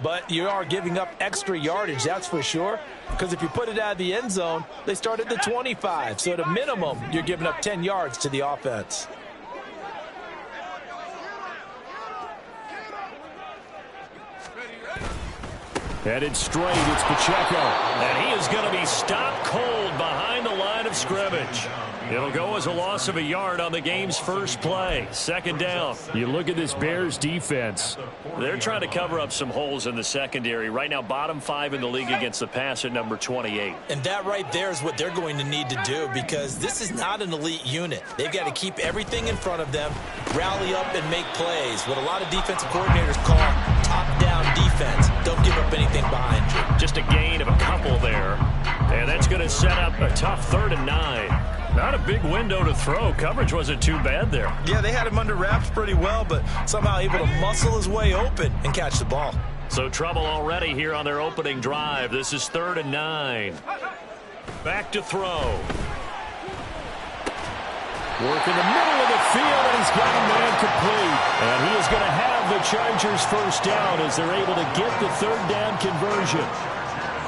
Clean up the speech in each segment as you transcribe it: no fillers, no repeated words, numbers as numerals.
But you are giving up extra yardage, that's for sure. Because if you put it out of the end zone, they start at the 25. So at a minimum, you're giving up 10 yards to the offense. Headed straight, it's Pacheco. And he is going to be stopped cold behind the line of scrimmage. It'll go as a loss of a yard on the game's first play. Second down. You look at this Bears defense. They're trying to cover up some holes in the secondary. Right now, bottom 5 in the league against the pass at number 28. And that right there is what they're going to need to do, because this is not an elite unit. They've got to keep everything in front of them, rally up and make plays. What a lot of defensive coordinators call top-down defense. Don't give up anything behind you. Just a gain of a couple there. And that's going to set up a tough 3rd and 9. Not a big window to throw. Coverage wasn't too bad there. Yeah, they had him under wraps pretty well, but somehow able to muscle his way open and catch the ball. So trouble already here on their opening drive. This is 3rd and 9. Back to throw. Work in the middle of the field, and he's got a man complete. And he is going to have the Chargers first down as they're able to get the 3rd down conversion.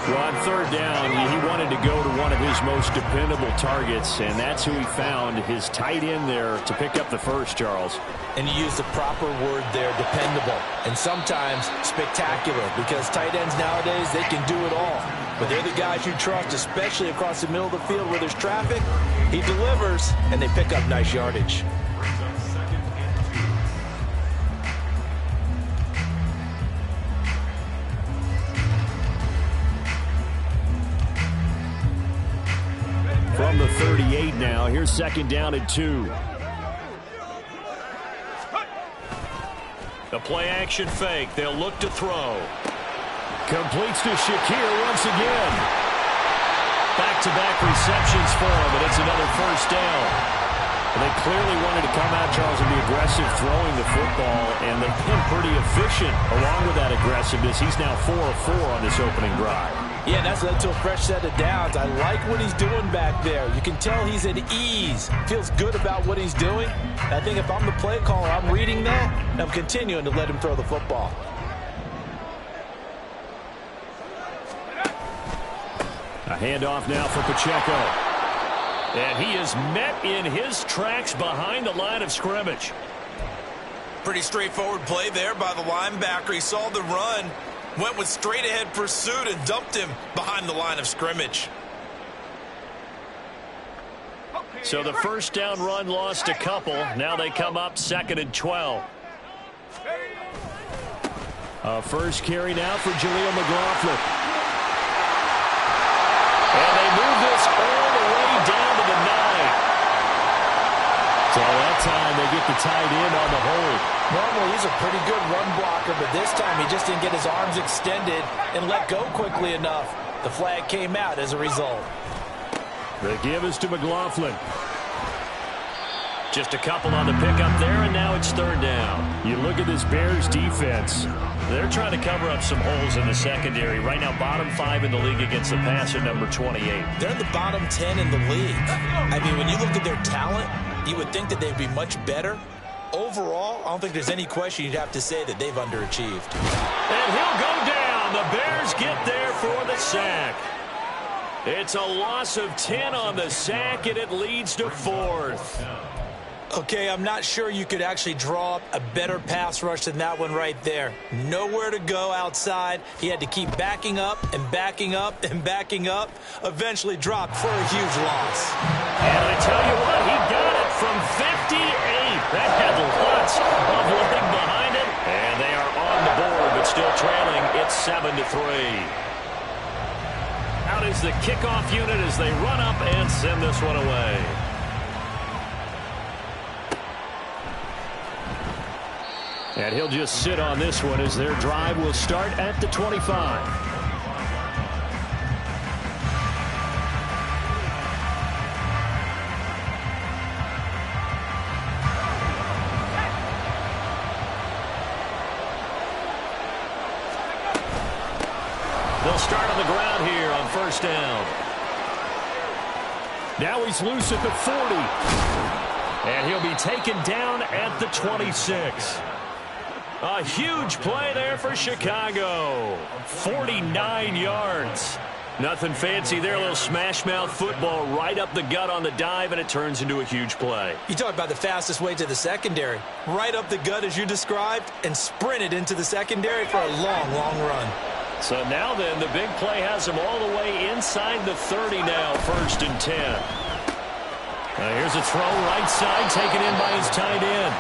Well, on 3rd down, he wanted to go to one of his most dependable targets, and that's who he found, his tight end there, to pick up the first, Charles. And you use the proper word there, dependable, and sometimes spectacular, because tight ends nowadays, they can do it all. But they're the guys you trust, especially across the middle of the field where there's traffic. He delivers, and they pick up nice yardage. From the 38 now, here's 2nd down and 2. The play-action fake. They'll look to throw. Completes to Shakir once again. Back-to-back receptions for him, and it's another first down. And they clearly wanted to come out, Charles, and be aggressive throwing the football, and they've been pretty efficient along with that aggressiveness. He's now 4 of 4 on this opening drive. Yeah, and that's led to a fresh set of downs. I like what he's doing back there. You can tell he's at ease. Feels good about what he's doing. I think if I'm the play caller, I'm reading that, and I'm continuing to let him throw the football. A handoff now for Pacheco. And he is met in his tracks behind the line of scrimmage. Pretty straightforward play there by the linebacker. He saw the run, went with straight-ahead pursuit, and dumped him behind the line of scrimmage. So the first down run lost a couple. Now they come up 2nd and 12. First carry now for Jaleel McLaughlin. And they move this all the way down to the 9. So that time they get the tight end on the hold. Normally he's a pretty good run blocker, but this time he just didn't get his arms extended and let go quickly enough. The flag came out as a result. The give is to McLaughlin. Just a couple on the pickup there, and now it's 3rd down. You look at this Bears defense. They're trying to cover up some holes in the secondary. Right now, bottom 5 in the league against the pass at number 28. They're in the bottom 10 in the league. I mean, when you look at their talent, you would think that they'd be much better. Overall, I don't think there's any question you'd have to say that they've underachieved. And he'll go down. The Bears get there for the sack. It's a loss of 10 on the sack, and it leads to 4th. Okay, I'm not sure you could actually draw up a better pass rush than that one right there. Nowhere to go outside. He had to keep backing up and backing up and backing up. Eventually dropped for a huge loss. And I tell you what, he got it from 58. That had lots of leg behind it. And they are on the board, but still trailing. It's 7-3. Out is the kickoff unit as they run up and send this one away. And he'll just sit on this one as their drive will start at the 25. They'll start on the ground here on first down. Now he's loose at the 40. And he'll be taken down at the 26. A huge play there for Chicago. 49 yards. Nothing fancy there. A little smash-mouth football right up the gut on the dive, and it turns into a huge play. You talk about the fastest way to the secondary. Right up the gut, as you described, and sprinted into the secondary for a long, long run. So now then, the big play has him all the way inside the 30 now, 1st and 10. Here's a throw right side, taken in by his tight end.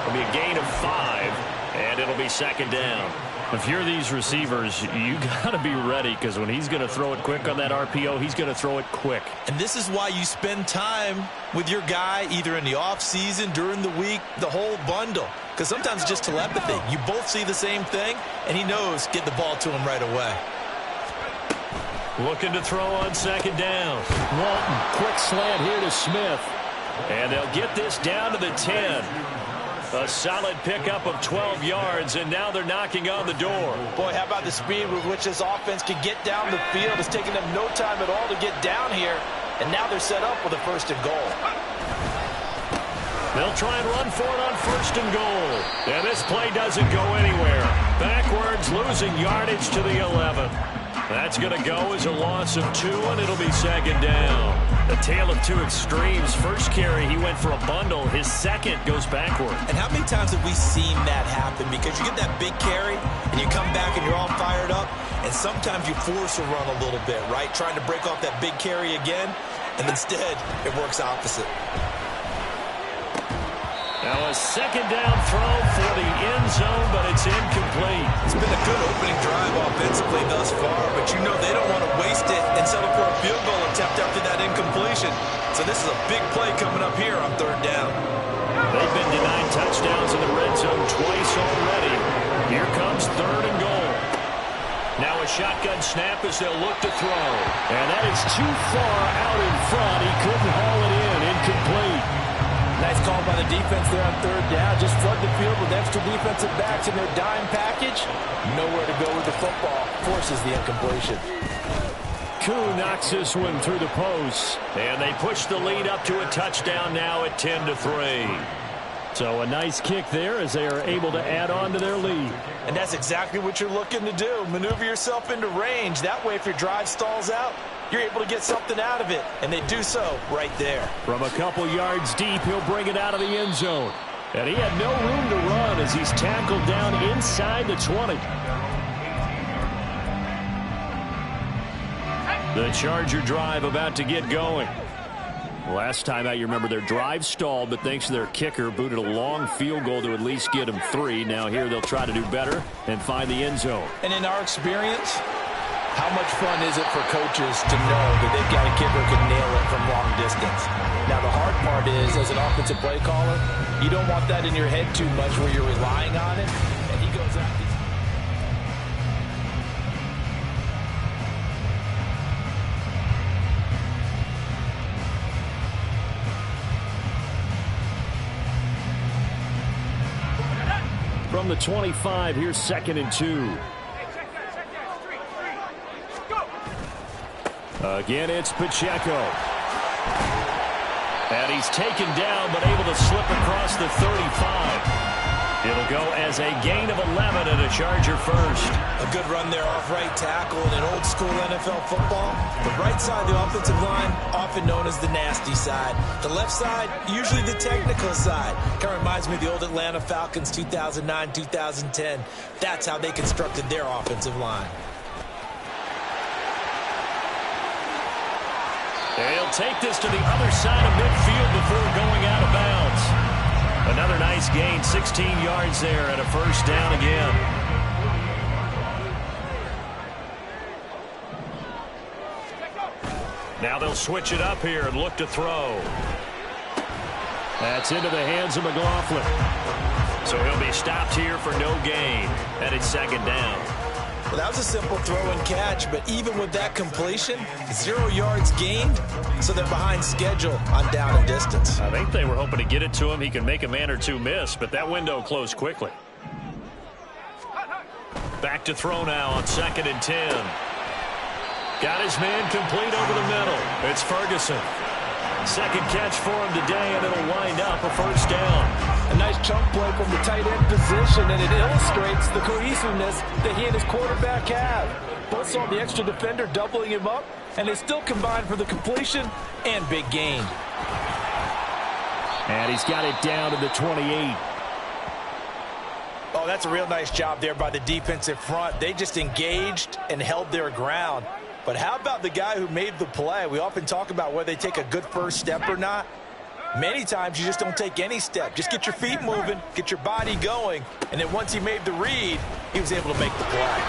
It'll be a gain of 5, and it'll be 2nd down. If you're these receivers, you got to be ready, because when he's going to throw it quick on that RPO, he's going to throw it quick. And this is why you spend time with your guy, either in the offseason, during the week, the whole bundle. Because sometimes it's just telepathy. You both see the same thing, and he knows get the ball to him right away. Looking to throw on 2nd down. Walton, quick slant here to Smith. And they'll get this down to the 10. A solid pickup of 12 yards, and now they're knocking on the door. Boy, how about the speed with which this offense can get down the field? It's taking them no time at all to get down here, and now they're set up with a 1st and goal. They'll try and run for it on 1st and goal. And this play doesn't go anywhere. Backwards, losing yardage to the 11. That's going to go as a loss of 2, and it'll be 2nd down. A tale of two extremes. First carry, he went for a bundle. His second goes backward. And how many times have we seen that happen? Because you get that big carry, and you come back and you're all fired up, and sometimes you force a run a little bit, right? Trying to break off that big carry again, and instead it works opposite. Now a 2nd down throw for the end zone, but it's incomplete. It's been a good opening drive offensively thus far, but you know they don't want to waste it and settle for a field goal attempt after that incompletion. So this is a big play coming up here on 3rd down. They've been denied touchdowns in the red zone twice already. Here comes 3rd and goal. Now a shotgun snap as they'll look to throw. And that is too far out in front. He couldn't haul it in. Incomplete. Nice call by the defense there on 3rd down. Just flood the field with extra defensive backs in their dime package. Nowhere to go with the football. Forces the incompletion. Koo knocks this one through the post. And they push the lead up to a touchdown now at 10-3. So a nice kick there as they are able to add on to their lead. And that's exactly what you're looking to do. Maneuver yourself into range. That way, if your drive stalls out, you're able to get something out of it. And they do so right there. From a couple yards deep, he'll bring it out of the end zone. And he had no room to run as he's tackled down inside the 20. The Charger drive about to get going. Last time out, you remember their drive stalled, but thanks to their kicker, booted a long field goal to at least get them 3. Now here they'll try to do better and find the end zone. And in our experience, how much fun is it for coaches to know that they've got a kicker who can nail it from long distance? Now, the hard part is, as an offensive play caller, you don't want that in your head too much where you're relying on it. And he goes out. From the 25, here's 2nd and 2. Again, it's Pacheco. And he's taken down, but able to slip across the 35. It'll go as a gain of 11 and a Charger first. A good run there off right tackle in an old school NFL football. The right side of the offensive line, often known as the nasty side. The left side, usually the technical side. Kind of reminds me of the old Atlanta Falcons 2009, 2010. That's how they constructed their offensive line. They'll take this to the other side of midfield before going out of bounds. Another nice gain, 16 yards there and a 1st down again. Now they'll switch it up here and look to throw. That's into the hands of McLaughlin. So he'll be stopped here for no gain. And it's 2nd down. Well, that was a simple throw and catch, but even with that completion, 0 yards gained, so they're behind schedule on down and distance. I think they were hoping to get it to him. He can make a man or two miss, but that window closed quickly. Back to throw now on 2nd and 10. Got his man complete over the middle. It's Ferguson. Second catch for him today, and it'll wind up a 1st down. A nice chunk play from the tight end position, and it illustrates the cohesiveness that he and his quarterback have. Both saw the extra defender doubling him up, and they still combined for the completion and big gain. And he's got it down to the 28. Oh, that's a real nice job there by the defensive front. They just engaged and held their ground. But how about the guy who made the play? We often talk about whether they take a good first step or not. Many times you just don't take any step. Just get your feet moving, get your body going, and then once he made the read, he was able to make the play.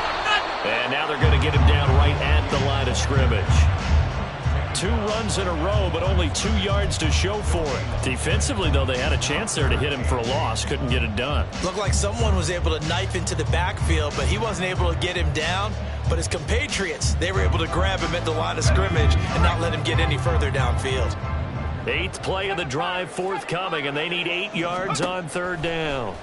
And now they're going to get him down right at the line of scrimmage. 2 runs in a row, but only 2 yards to show for it. Defensively, though, they had a chance there to hit him for a loss. Couldn't get it done. Looked like someone was able to knife into the backfield, but he wasn't able to get him down. But his compatriots, they were able to grab him at the line of scrimmage and not let him get any further downfield. 8th play of the drive forthcoming, and they need 8 yards on 3rd down.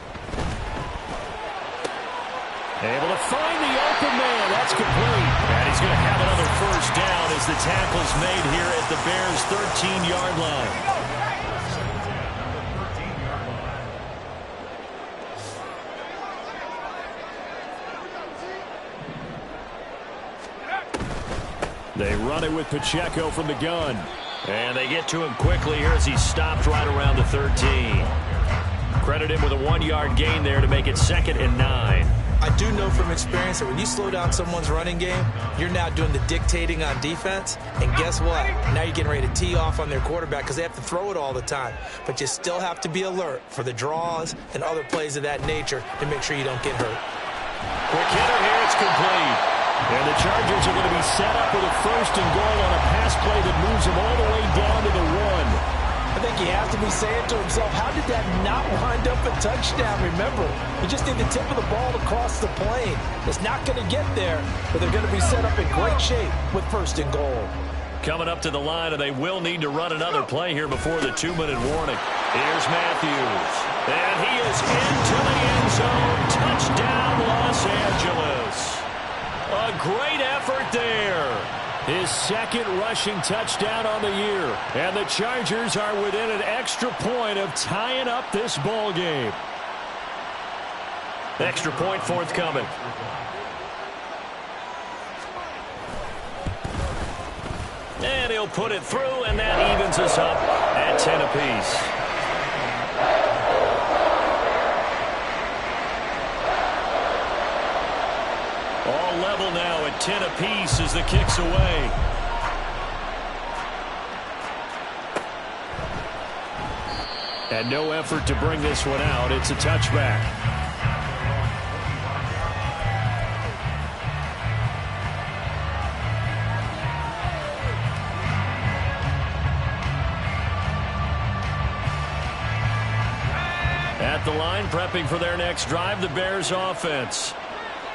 Able to find the open man. That's complete. And he's going to have another first down as the tackle's made here at the Bears' 13-yard line. They run it with Pacheco from the gun. And they get to him quickly here as he stopped right around the 13. Credit him with a 1-yard gain there to make it 2nd and 9. I do know from experience that when you slow down someone's running game, you're now doing the dictating on defense. And guess what? Now you're getting ready to tee off on their quarterback because they have to throw it all the time. But you still have to be alert for the draws and other plays of that nature to make sure you don't get hurt. Quick hitter here. It's complete. And the Chargers are going to be set up with a 1st and goal on a pass play that moves them all the way down to the 1. I think he has to be saying to himself, how did that not wind up a touchdown? Remember, you just need the tip of the ball across the plane. It's not going to get there, but they're going to be set up in great shape with 1st and goal. Coming up to the line, and they will need to run another play here before the 2-minute warning. Here's Matthews. And he is into the end zone. Touchdown, Los Angeles. A great effort there. His 2nd rushing touchdown on the year. And the Chargers are within an extra point of tying up this ball game. Extra point forthcoming. And he'll put it through, and that evens us up at 10 apiece. All level now at 10 apiece as the kick's away. And no effort to bring this one out. It's a touchback. At the line, prepping for their next drive, the Bears offense.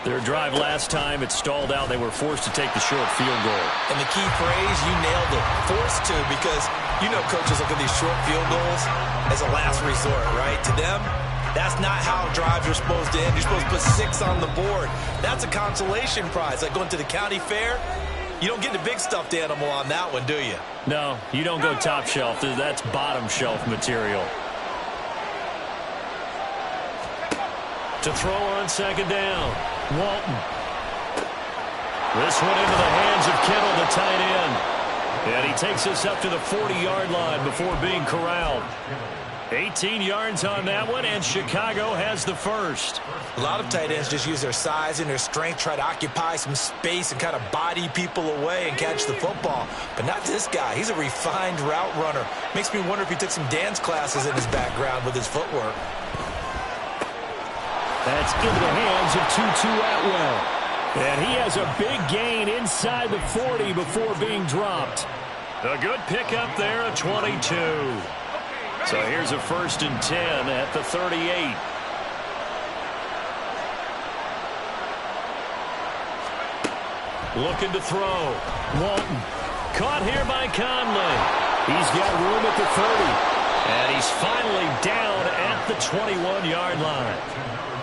Their drive last time, it stalled out. They were forced to take the short field goal. And the key phrase, you nailed it, forced to, because you know coaches look at these short field goals as a last resort, right? To them, that's not how drives are supposed to end. You're supposed to put 6 on the board. That's a consolation prize. Like going to the county fair, you don't get the big stuffed animal on that one, do you? No, you don't go top shelf. That's bottom shelf material. To throw on 2nd down. Walton. This one into the hands of Kittle, the tight end. And he takes us up to the 40-yard line before being corralled. 18 yards on that one, and Chicago has the 1st. A lot of tight ends just use their size and their strength, try to occupy some space and kind of body people away and catch the football. But not this guy. He's a refined route runner. Makes me wonder if he took some dance classes in his background with his footwork. That's into the hands of Tutu Atwell. And he has a big gain inside the 40 before being dropped. A good pickup there at 22. So here's a 1st and 10 at the 38. Looking to throw. Walton. Caught here by Conley. He's got room at the 30. And he's finally down at the 21-yard line.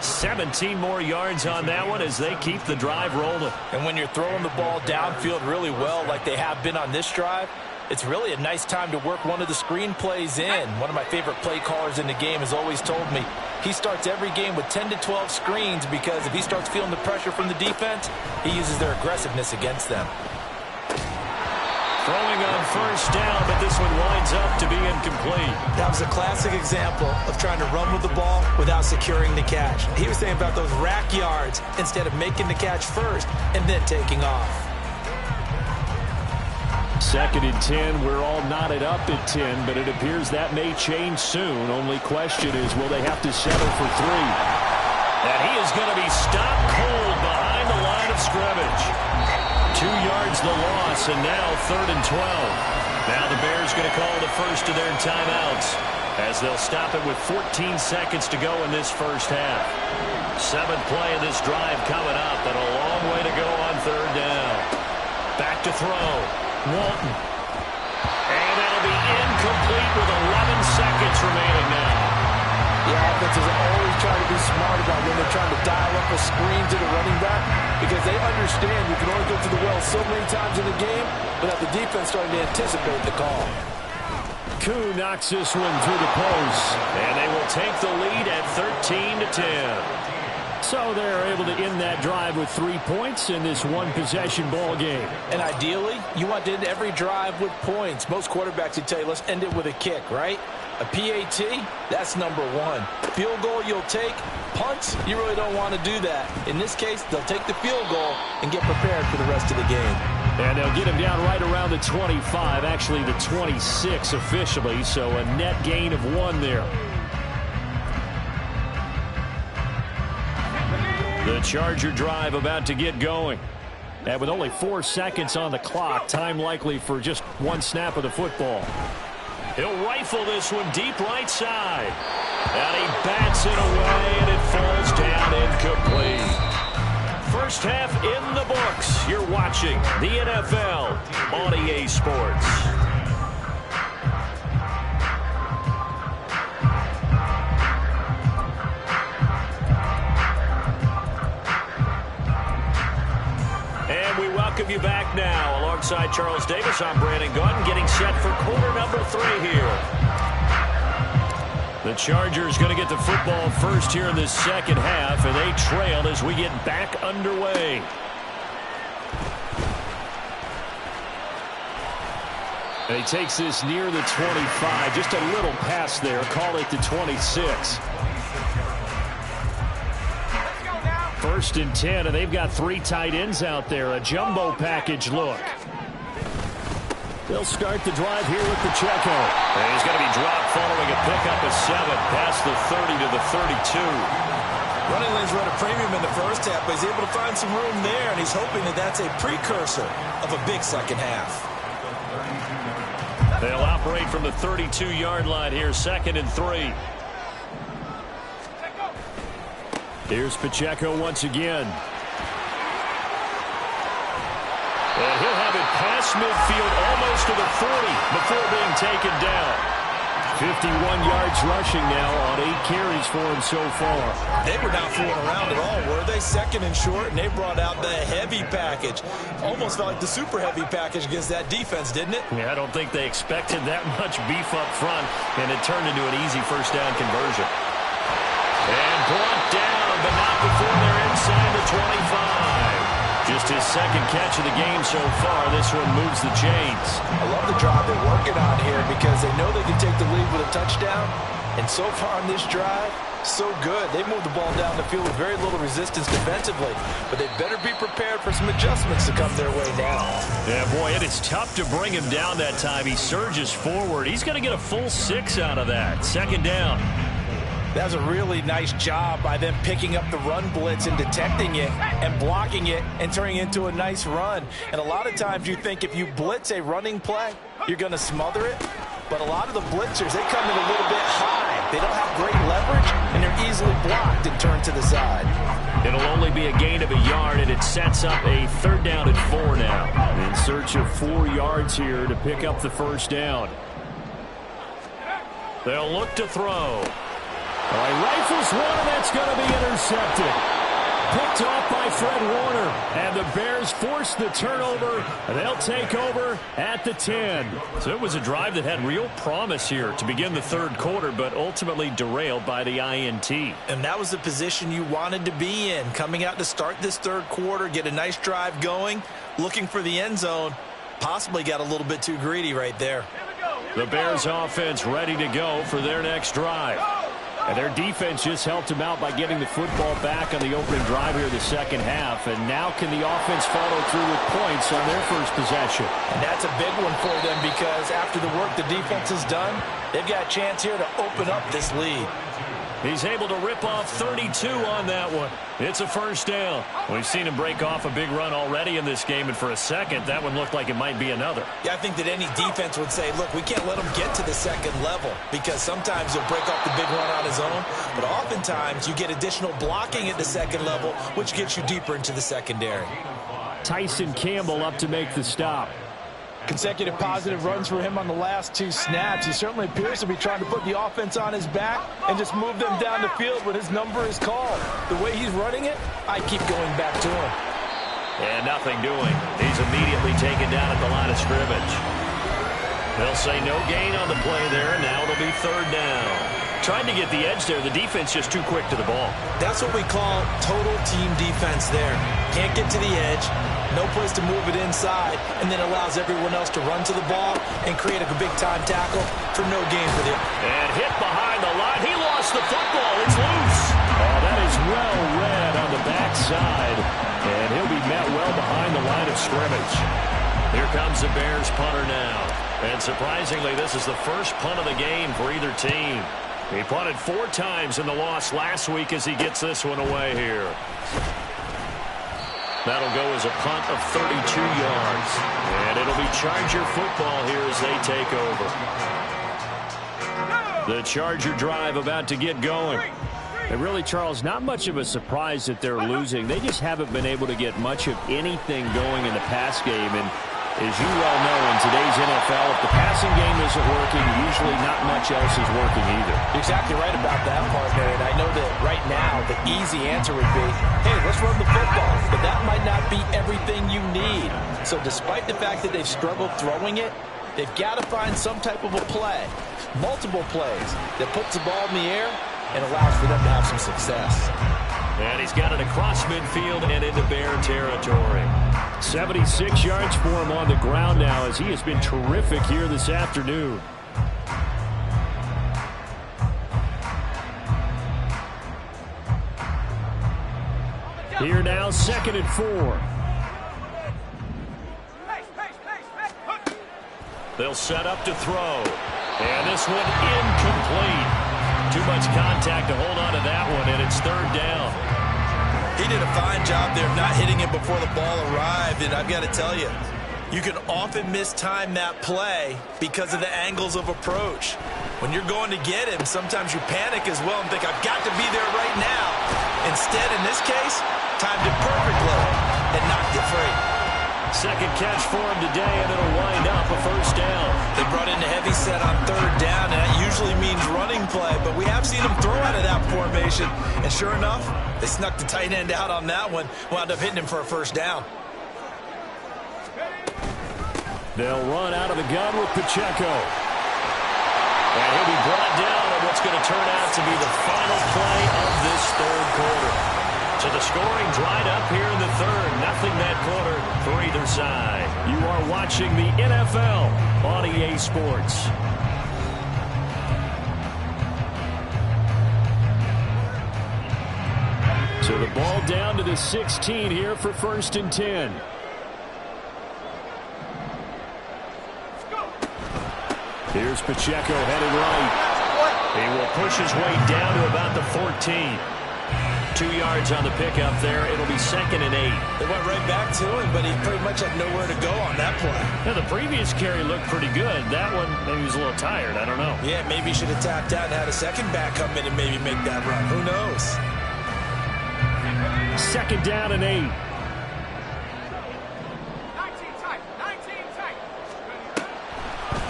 17 more yards on that one as they keep the drive rolling. And when you're throwing the ball downfield really well like they have been on this drive, It's really a nice time to work one of the screen plays in. One of my favorite play callers in the game has always told me he starts every game with 10 to 12 screens because if he starts feeling the pressure from the defense, he uses their aggressiveness against them. Throwing on first down, but this one winds up to be incomplete. That was a classic example of trying to run with the ball without securing the catch. He was saying about those rack yards instead of making the catch first and then taking off. 2nd and 10. We're all knotted up at 10, but it appears that may change soon. Only question is, will they have to settle for 3? And he is going to be stopped cold behind the line of scrimmage. 2 yards the loss, and now 3rd and 12. Now the Bears going to call the first of their timeouts as they'll stop it with 14 seconds to go in this first half. 7th play of this drive coming up, and a long way to go on 3rd down. Back to throw. Walton. And it'll be incomplete with 11 seconds remaining now. The offenses always try to be smart about when they're trying to dial up a screen to the running back because they understand you can only go to the well so many times in the game without the defense starting to anticipate the call. Koo knocks this one through the post, and they will take the lead at 13 to 10. So they're able to end that drive with 3 points in this one-possession ball game. And ideally, you want to end every drive with points. Most quarterbacks would tell you, let's end it with a kick, right? A PAT, that's number 1. Field goal you'll take. Punts, you really don't want to do that. In this case, they'll take the field goal and get prepared for the rest of the game. And they'll get him down right around the 25, actually the 26 officially, so a net gain of 1 there. The Charger drive about to get going. And with only 4 seconds on the clock, time likely for just 1 snap of the football. He'll rifle this one deep right side. And he bats it away, and it falls down incomplete. First half in the books. You're watching the NFL on EA Sports. And we welcome you back now. Alongside Charles Davis, I'm Brandon Gaudin, getting set for quarter number 3 here. The Chargers going to get the football first here in this second half, and they trail as we get back underway. And he takes this near the 25. Just a little pass there. Call it the 26. 1st and 10, and they've got 3 tight ends out there. A jumbo package look. They'll start the drive here with Pacheco. And he's going to be dropped following a pickup of 7 past the 30 to the 32. Running lanes run a premium in the first half, but he's able to find some room there, and he's hoping that that's a precursor of a big second half. They'll operate from the 32-yard line here, 2nd and 3. Here's Pacheco once again. And he'll have it past midfield almost to the 40 before being taken down. 51 yards rushing now on 8 carries for him so far. They were not fooling around at all, were they? 2nd and short, and they brought out the heavy package. Almost felt like the super heavy package against that defense, didn't it? Yeah, I don't think they expected that much beef up front, and it turned into an easy first down conversion. And brought down, but not before they're inside the 25. Just his 2nd catch of the game so far. This one moves the chains. I love the drive they're working on here because they know they can take the lead with a touchdown. And so far on this drive, so good. They moved the ball down the field with very little resistance defensively. But they better be prepared for some adjustments to come their way now. Yeah, boy, it is tough to bring him down that time. He surges forward. He's going to get a full 6 out of that. 2nd down. That was a really nice job by them picking up the run blitz and detecting it and blocking it and turning it into a nice run. And a lot of times you think if you blitz a running play, you're going to smother it. But a lot of the blitzers, they come in a little bit high. They don't have great leverage, and they're easily blocked and turned to the side. It'll only be a gain of a yard, and it sets up a 3rd down and 4 now. In search of 4 yards here to pick up the first down. They'll look to throw. All right, rifles one, and that's going to be intercepted. Picked Picked off by Fred Warner. And the Bears force the turnover. They'll take over at the 10. So it was a drive that had real promise here to begin the third quarter, but ultimately derailed by the INT. And that was the position you wanted to be in. Coming out to start this third quarter, get a nice drive going, looking for the end zone. Possibly got a little bit too greedy right there. The Bears offense ready to go for their next drive. And their defense just helped them out by getting the football back on the opening drive here in the second half. And now can the offense follow through with points on their first possession? And that's a big one for them because after the work the defense has done, they've got a chance here to open up this lead. He's able to rip off 32 on that one. It's a first down. We've seen him break off a big run already in this game, and for a second, that one looked like it might be another. Yeah, I think that any defense would say, look, we can't let him get to the second level because sometimes he'll break off the big run on his own, but oftentimes you get additional blocking at the second level, which gets you deeper into the secondary. Tyson Campbell up to make the stop. Consecutive positive runs for him on the last two snaps. He certainly appears to be trying to put the offense on his back and just move them down the field when his number is called. The way he's running it, I keep going back to him. And nothing doing. He's immediately taken down at the line of scrimmage. They'll say no gain on the play there, and now it'll be third down. Tried to get the edge there. The defense just too quick to the ball. That's what we call total team defense there. Can't get to the edge, no place to move it inside, and then allows everyone else to run to the ball and create a big-time tackle for no gain for them. And hit behind the line. He lost the football. It's loose. Oh, that is well read on the backside, and he'll be met well behind the line of scrimmage. Here comes the Bears punter now. And surprisingly, this is the first punt of the game for either team. He punted 4 times in the loss last week as he gets this one away here. That'll go as a punt of 32 yards. And it'll be Charger football here as they take over. The Charger drive about to get going. And really, Charles, not much of a surprise that they're losing. They just haven't been able to get much of anything going in the pass game. And as you well know, in today's NFL, if the passing game isn't working, usually not much else is working either. You're exactly right about that, partner. And I know that right now the easy answer would be, hey, let's run the football. But that might not be everything you need. So despite the fact that they've struggled throwing it, they've got to find some type of a play, multiple plays, that puts the ball in the air and allows for them to have some success. And he's got it across midfield and into Bear territory. 76 yards for him on the ground now as he has been terrific here this afternoon. Here now, 2nd and 4. They'll set up to throw. And this one incomplete. Too much contact to hold on to that one, and it's third down. He did a fine job there of not hitting it before the ball arrived, and I've got to tell you, you can often mistime that play because of the angles of approach. When you're going to get him, sometimes you panic as well and think, I've got to be there right now. Instead, in this case, timed it perfectly and knocked it free. Second catch for him today, and it'll wind up a first down. They brought in a heavy set on third down, and that usually means running play, but we have seen them throw out of that formation. And sure enough, they snuck the tight end out on that one, wound up hitting him for a first down. They'll run out of the gun with Pacheco. And he'll be brought down on what's going to turn out to be the final play of this third quarter. So the scoring dried up here in the third. Nothing that quarter for either side. You are watching the NFL on EA Sports. So the ball down to the 16 here for 1st and 10. Here's Pacheco headed right. He will push his way down to about the 14. 2 yards on the pickup there. It'll be 2nd and 8. They went right back to him, but he pretty much had nowhere to go on that play. Now, the previous carry looked pretty good. That one, maybe he was a little tired. I don't know. Yeah, maybe he should have tapped out and had a second back come in and maybe make that run. Who knows? 2nd down and 8.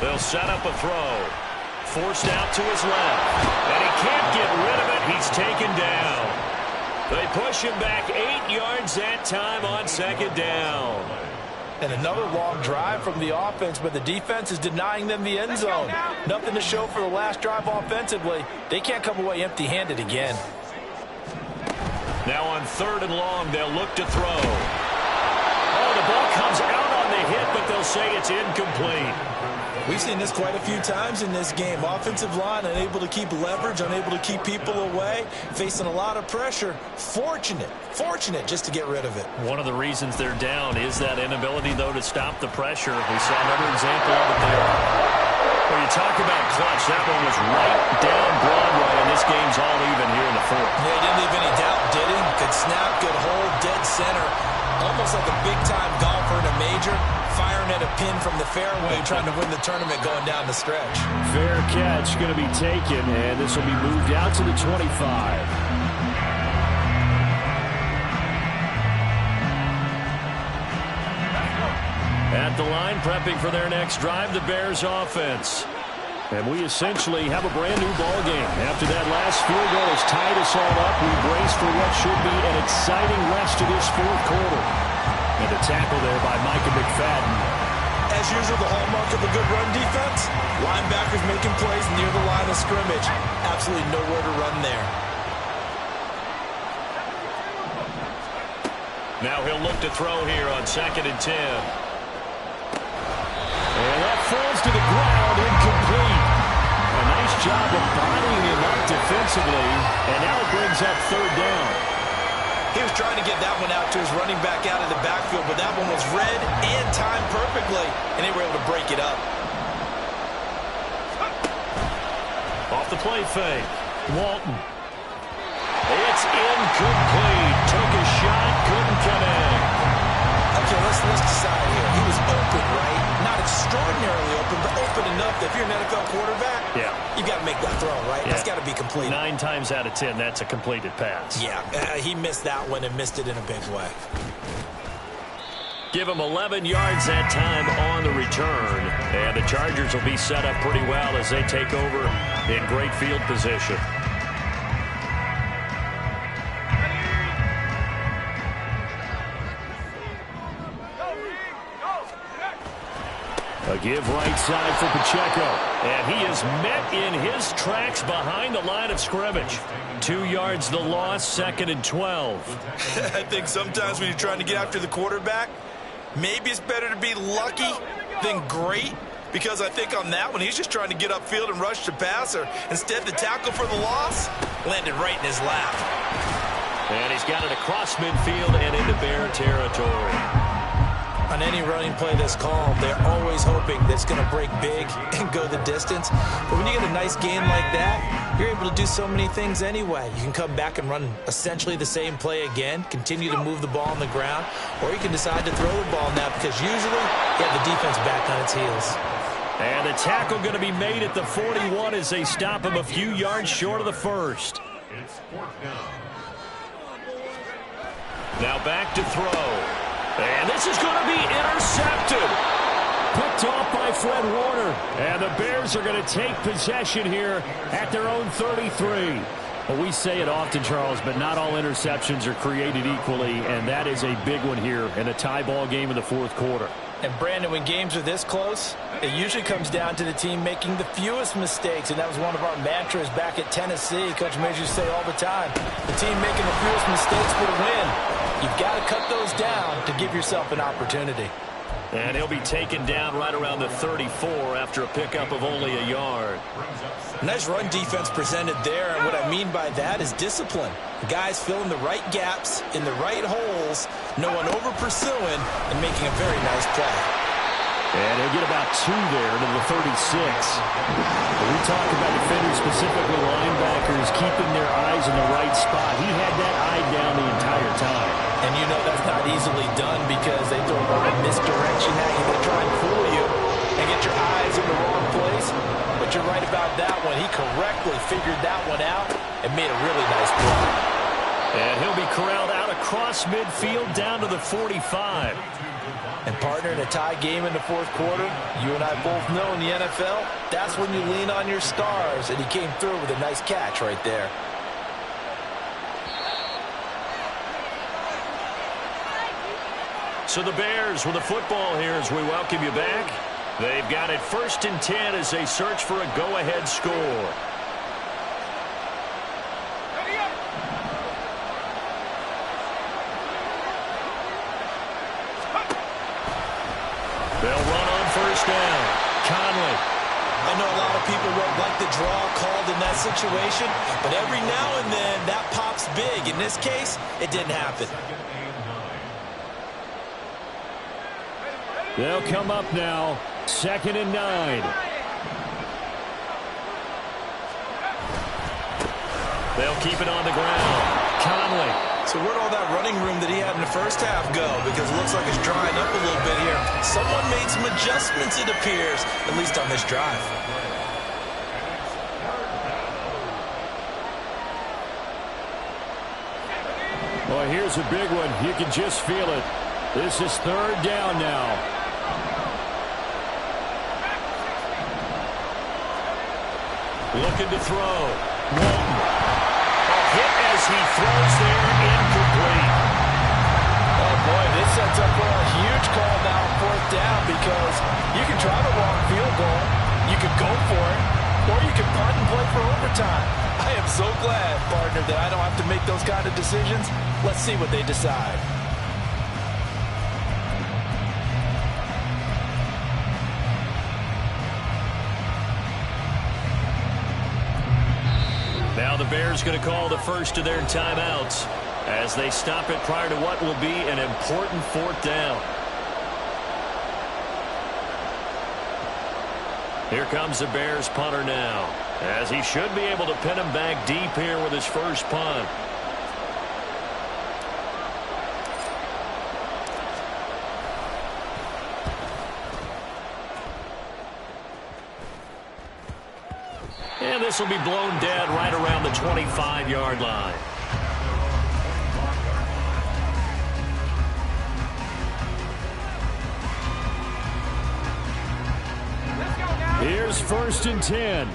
They'll set up a throw. Forced out to his left. And he can't get rid of it. He's taken down. They push him back 8 yards that time on second down. And another long drive from the offense, but the defense is denying them the end zone. Nothing to show for the last drive offensively. They can't come away empty-handed again. Now on 3rd and long, they'll look to throw. Oh, the ball comes out on the hit, but they'll say it's incomplete. We've seen this quite a few times in this game. Offensive line unable to keep leverage, unable to keep people away, facing a lot of pressure. Fortunate just to get rid of it. One of the reasons they're down is that inability, though, to stop the pressure. We saw another example of it there. When you talk about clutch, that one was right down Broadway, and this game's all even here in the 4th. Yeah, he didn't leave any doubt, did he? Good snap, good hold, dead center. Almost like a big-time golfer in a major, firing at a pin from the fairway, trying to win the tournament going down the stretch. Fair catch going to be taken, and this will be moved out to the 25. At the line, prepping for their next drive, the Bears offense. And we essentially have a brand-new ball game. After that last field goal has tied us all up, we brace for what should be an exciting rest of this 4th quarter. And a tackle there by Micah McFadden. As usual, the hallmark of a good run defense, linebackers making plays near the line of scrimmage. Absolutely nowhere to run there. Now he'll look to throw here on 2nd and 10. And that falls to the ground, incomplete. A nice job of bodying him up defensively, and now it brings up 3rd down. He was trying to get that one out to his running back out of the backfield, but that one was read and timed perfectly, and they were able to break it up. Off the play fake, Walton. It's incomplete. Took a shot, couldn't connect. Okay, let's decide here. He was open, right? Not extraordinarily open, but open enough that if you're an NFL quarterback, you got to make that throw, right? Yeah. That's got to be complete. 9 times out of 10, that's a completed pass. Yeah, he missed that one and missed it in a big way. Give him 11 yards that time on the return. And the Chargers will be set up pretty well as they take over in great field position. A give right side for Pacheco. And he is met in his tracks behind the line of scrimmage. 2 yards the loss, 2nd and 12. I think sometimes when you're trying to get after the quarterback, maybe it's better to be lucky than great. Because I think on that one, he's just trying to get upfield and rush the passer. Instead, the tackle for the loss landed right in his lap. And he's got it across midfield and into Bear territory. On any running play that's called, they're always hoping that it's going to break big and go the distance. But when you get a nice game like that, you're able to do so many things anyway. You can come back and run essentially the same play again, continue to move the ball on the ground, or you can decide to throw the ball now because usually you have the defense back on its heels. And the tackle going to be made at the 41 as they stop him a few yards short of the 1st. Now back to throw. And this is going to be intercepted. Picked off by Fred Warner. And the Bears are going to take possession here at their own 33. Well, we say it often, Charles, but not all interceptions are created equally, and that is a big one here in a tie ball game in the 4th quarter. And, Brandon, when games are this close, it usually comes down to the team making the fewest mistakes, and that was one of our mantras back at Tennessee. Coach Major used to say all the time, the team making the fewest mistakes will win. You've got to cut those down to give yourself an opportunity. And he'll be taken down right around the 34 after a pickup of only a yard. Nice run defense presented there, and what I mean by that is discipline. The guys filling the right gaps in the right holes, no one over-pursuing, and making a very nice play. And he'll get about 2 there to the 36. When we talk about defenders, specifically linebackers, keeping their eyes in the right spot. He had that eye down the entire time. And you know that's not easily done because they throw a lot of misdirection at you. They try and fool you and get your eyes in the wrong place. But you're right about that one. He correctly figured that one out and made a really nice play. And he'll be corralled out across midfield down to the 45. And, partner, in a tie game in the 4th quarter, you and I both know in the NFL, that's when you lean on your stars. And he came through with a nice catch right there. So the Bears with the football here as we welcome you back. They've got it 1st and 10 as they search for a go-ahead score. They'll run on 1st down. Conley. I know a lot of people won't like the draw called in that situation, but every now and then that pops big. In this case, it didn't happen. They'll come up now. 2nd and 9. They'll keep it on the ground. Conley. So where'd all that running room that he had in the first half go? Because it looks like it's drying up a little bit here. Someone made some adjustments, it appears, at least on this drive. Well, here's a big one. You can just feel it. This is 3rd down now. Looking to throw. Walton. A hit as he throws there, incomplete. Oh, boy, this sets up for a huge call now on 4th down because you can try to walk field goal, you could go for it, or you can punt and play for overtime. I am so glad, partner, that I don't have to make those kind of decisions. Let's see what they decide. Now the Bears going to call the first of their timeouts as they stop it prior to what will be an important 4th down. Here comes the Bears punter now, as he should be able to pin him back deep here with his first punt. And this will be blown dead right around the 25-yard line. Here's 1st and 10.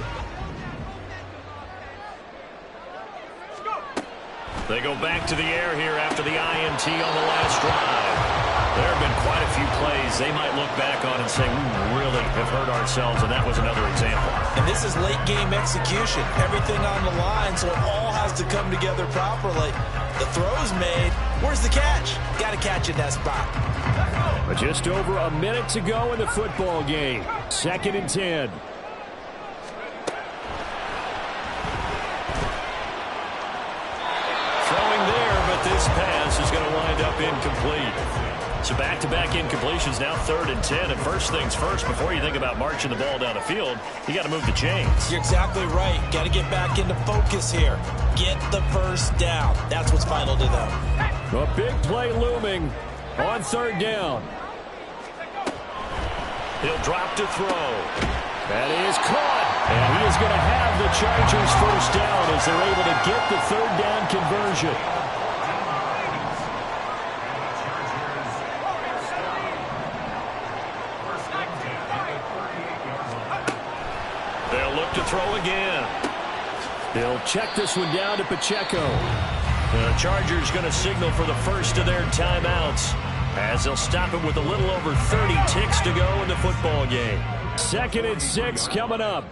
They go back to the air here after the INT on the last drive. There have been quite a few plays they might look back on and say, we really have hurt ourselves, and that was another example. And this is late-game execution. Everything on the line, so it all has to come together properly. The throw's made. Where's the catch? Got to catch in that spot. But just over a minute to go in the football game. 2nd and 10. Throwing there, but this pass is going to wind up incomplete. So back-to-back incompletions, now 3rd and 10. And first things first, before you think about marching the ball down the field, you got to move the chains. You're exactly right. Got to get back into focus here. Get the first down. That's what's vital to them. A big play looming on 3rd down. He'll drop to throw. That is caught. And he is going to have the Chargers first down as they're able to get the 3rd down conversion. They'll look to throw again. They'll check this one down to Pacheco. The Chargers going to signal for the first of their timeouts as they'll stop it with a little over 30 ticks to go in the football game. 2nd and 6 coming up.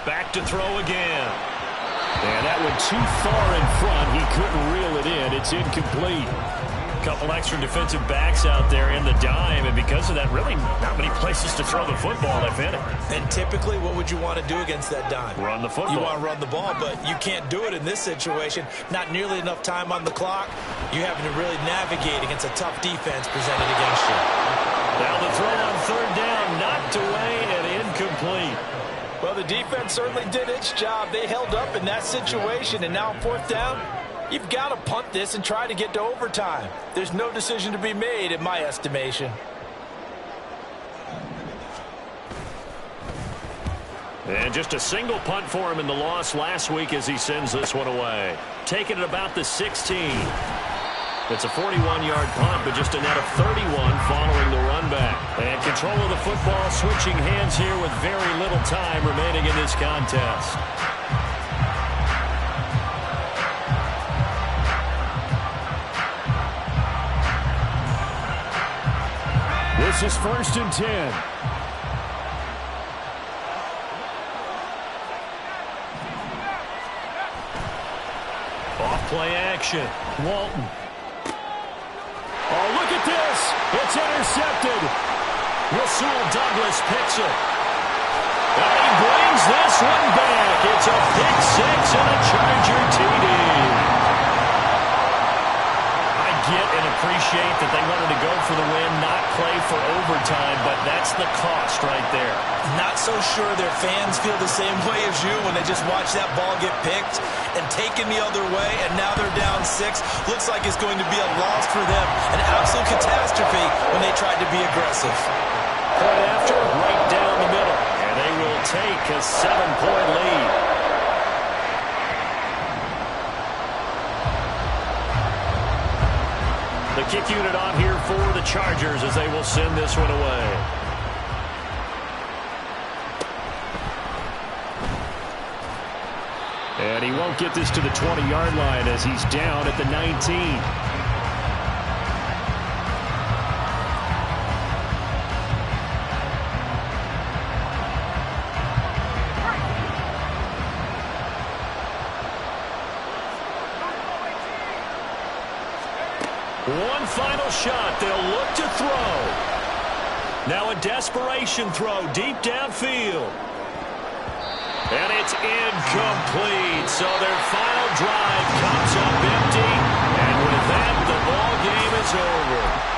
Back to throw again. And that one too far in front. He couldn't reel it in. It's incomplete. Couple extra defensive backs out there in the dime, and because of that, really not many places to throw the football, if any. And typically, what would you want to do against that dime? Run the football. You want to run the ball, but you can't do it in this situation. Not nearly enough time on the clock. You're having to really navigate against a tough defense presented against you. Now the throw on 3rd down, knocked away and incomplete. Well, the defense certainly did its job. They held up in that situation, and now on 4th down, you've got to punt this and try to get to overtime. There's no decision to be made in my estimation. And just a single punt for him in the loss last week as he sends this one away. Taking it about the 16. It's a 41-yard punt, but just a net of 31 following the run back. And control of the football switching hands here with very little time remaining in this contest. This is 1st and 10. Off-play action. Walton. Oh, look at this. It's intercepted. Rasul Douglas picks it. And he brings this one back. It's a pick six and a Charger TD. I get and appreciate that they wanted to go for the win, not play for overtime, but that's the cost right there. Not so sure their fans feel the same way as you when they just watch that ball get picked and taken the other way, and now they're down 6. Looks like it's going to be a loss for them. An absolute catastrophe when they tried to be aggressive. Point after, right down the middle. And they will take a 7-point lead. The kick unit on here for the Chargers as they will send this one away. And he won't get this to the 20-yard line as he's down at the 19. One final shot. They'll look to throw. Now a desperation throw deep downfield. And it's incomplete. So their final drive comes up empty. And with that, the ball game is over.